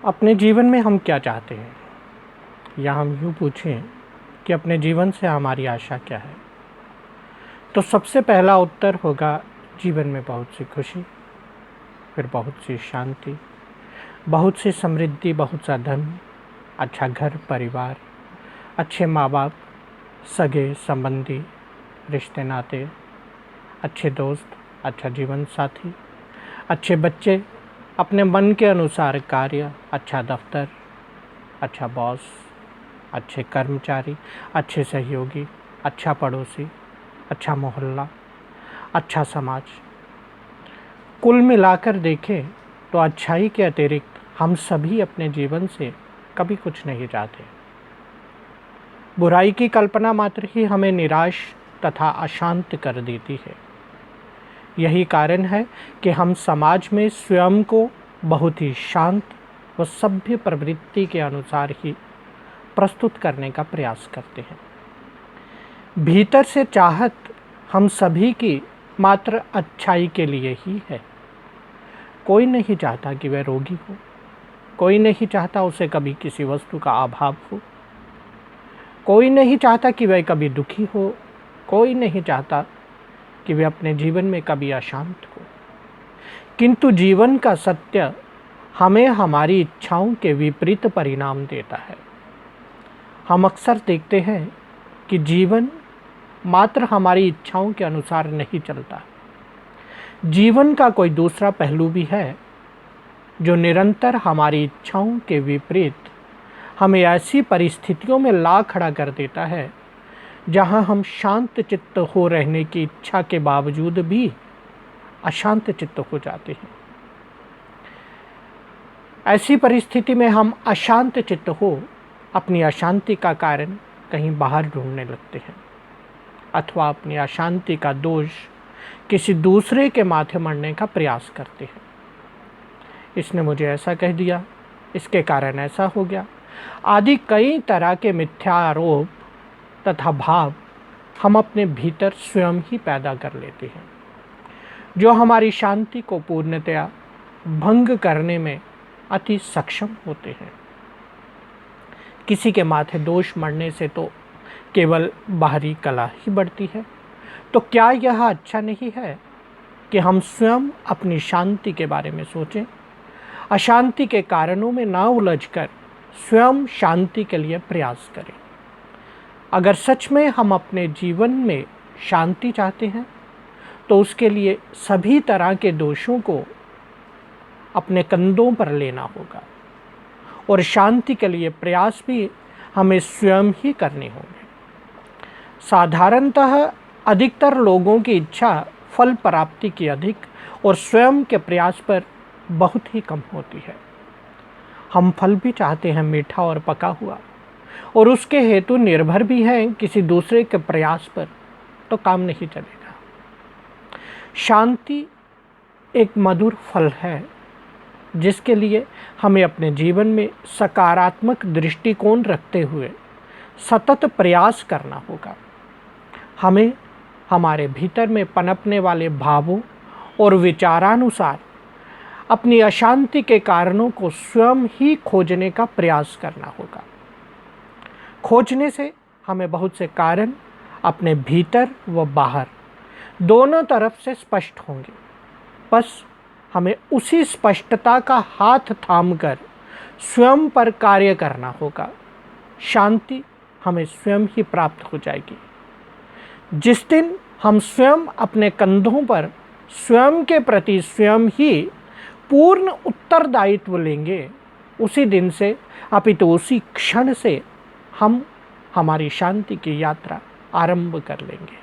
अपने जीवन में हम क्या चाहते हैं, या हम यूँ पूछें कि अपने जीवन से हमारी आशा क्या है, तो सबसे पहला उत्तर होगा जीवन में बहुत सी खुशी, फिर बहुत सी शांति, बहुत सी समृद्धि, बहुत सा धन, अच्छा घर परिवार, अच्छे माँ बाप, सगे संबंधी, रिश्ते नाते, अच्छे दोस्त, अच्छा जीवन साथी, अच्छे बच्चे, अपने मन के अनुसार कार्य, अच्छा दफ्तर, अच्छा बॉस, अच्छे कर्मचारी, अच्छे सहयोगी, अच्छा पड़ोसी, अच्छा मोहल्ला, अच्छा समाज। कुल मिलाकर देखें तो अच्छाई के अतिरिक्त हम सभी अपने जीवन से कभी कुछ नहीं चाहते। बुराई की कल्पना मात्र ही हमें निराश तथा अशांत कर देती है। यही कारण है कि हम समाज में स्वयं को बहुत ही शांत व सभ्य प्रवृत्ति के अनुसार ही प्रस्तुत करने का प्रयास करते हैं। भीतर से चाहत हम सभी की मात्र अच्छाई के लिए ही है। कोई नहीं चाहता कि वह रोगी हो, कोई नहीं चाहता उसे कभी किसी वस्तु का अभाव हो, कोई नहीं चाहता कि वह कभी दुखी हो, कोई नहीं चाहता कि वह अपने जीवन में कभी अशांत हो। किंतु जीवन का सत्य हमें हमारी इच्छाओं के विपरीत परिणाम देता है। हम अक्सर देखते हैं कि जीवन मात्र हमारी इच्छाओं के अनुसार नहीं चलता। जीवन का कोई दूसरा पहलू भी है जो निरंतर हमारी इच्छाओं के विपरीत हमें ऐसी परिस्थितियों में ला खड़ा कर देता है जहां हम शांत चित्त हो रहने की इच्छा के बावजूद भी अशांत चित्त हो जाते हैं। ऐसी परिस्थिति में हम अशांत चित्त हो अपनी अशांति का कारण कहीं बाहर ढूंढने लगते हैं, अथवा अपनी अशांति का दोष किसी दूसरे के माथे मढ़ने का प्रयास करते हैं। इसने मुझे ऐसा कह दिया, इसके कारण ऐसा हो गया, आदि कई तरह के मिथ्या आरोप तथा भाव हम अपने भीतर स्वयं ही पैदा कर लेते हैं, जो हमारी शांति को पूर्णतया भंग करने में अति सक्षम होते हैं। किसी के माथे दोष मढ़ने से तो केवल बाहरी कला ही बढ़ती है, तो क्या यह अच्छा नहीं है कि हम स्वयं अपनी शांति के बारे में सोचें, अशांति के कारणों में ना उलझकर स्वयं शांति के लिए प्रयास करें। अगर सच में हम अपने जीवन में शांति चाहते हैं तो उसके लिए सभी तरह के दोषों को अपने कंधों पर लेना होगा, और शांति के लिए प्रयास भी हमें स्वयं ही करने होंगे। साधारणतः अधिकतर लोगों की इच्छा फल प्राप्ति की अधिक और स्वयं के प्रयास पर बहुत ही कम होती है। हम फल भी चाहते हैं मीठा और पका हुआ, और उसके हेतु निर्भर भी हैं किसी दूसरे के प्रयास पर, तो काम नहीं चलेगा। शांति एक मधुर फल है जिसके लिए हमें अपने जीवन में सकारात्मक दृष्टिकोण रखते हुए सतत प्रयास करना होगा। हमें हमारे भीतर में पनपने वाले भावों और विचारानुसार अपनी अशांति के कारणों को स्वयं ही खोजने का प्रयास करना होगा। खोजने से हमें बहुत से कारण अपने भीतर व बाहर दोनों तरफ से स्पष्ट होंगे। बस हमें उसी स्पष्टता का हाथ थामकर स्वयं पर कार्य करना होगा। शांति हमें स्वयं ही प्राप्त हो जाएगी। जिस दिन हम स्वयं अपने कंधों पर स्वयं के प्रति स्वयं ही पूर्ण उत्तरदायित्व लेंगे, उसी दिन से अपितु उसी क्षण से हम हमारी शांति की यात्रा आरंभ कर लेंगे।